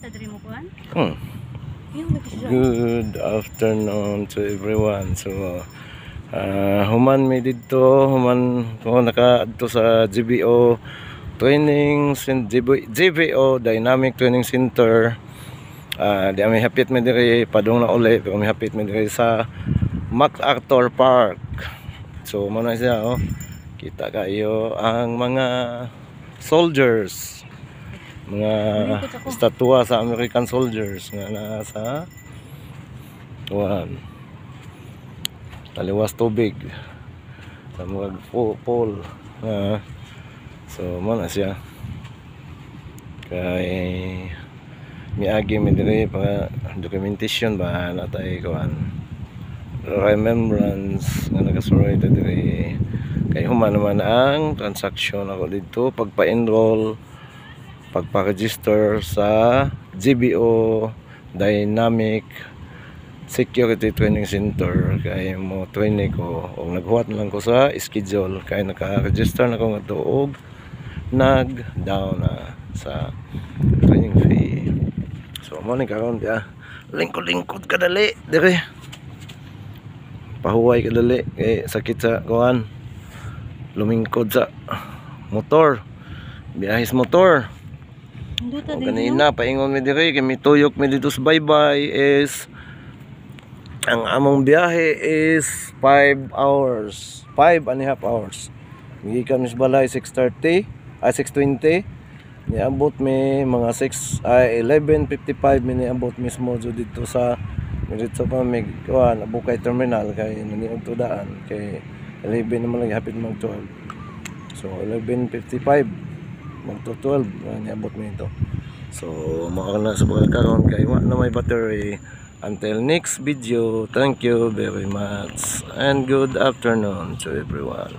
Hmm. Good afternoon to everyone. So human may dito, human ko nakaadto sa GBO Training GBO Dynamic Training Center. Di may hapit mi diri padung na uli, pero may hapit mi diri sa MacArthur Park. So muna siya, oh. Kita kayo ang mga soldiers, mga estatwa sa American soldiers nga nasa taliwas tubig sa mga pool. So muna siya kay miagi mi diri pa documentation ba natay kuan remembrance nga nagasuroy diri kay human naman ang transaction ako dito pagpa-enroll, pagpa-register sa GBO Dynamic Security Training Center. Kay mo training ko o naghuwat lang ko sa schedule kay naka-register na ko nga tuog nag-down na sa training fee. So mo ni karon dia lingkod-lingkod kadali dire. Pahuway kadali kay sakit sa kuan. Lumingkod sa motor, biyahis motor. O kanina paingon mi diri kay mituyok mi dito sa baybay is ang among biyahe is 5 hours, 5.5 hours. Gikan mis balay 6:30 ay 6:20. Niabot mi mga 11:55 mi niabot mismo dito sa diretso pa mi kuan Abukay Terminal kay naniog to daan kay 11 naman lagi hapit mag 12. So 11:55 mag 12 niabot mi ito. So mao na sa pagkakaroon kay wa na may battery. Until next video, thank you very much and good afternoon to everyone.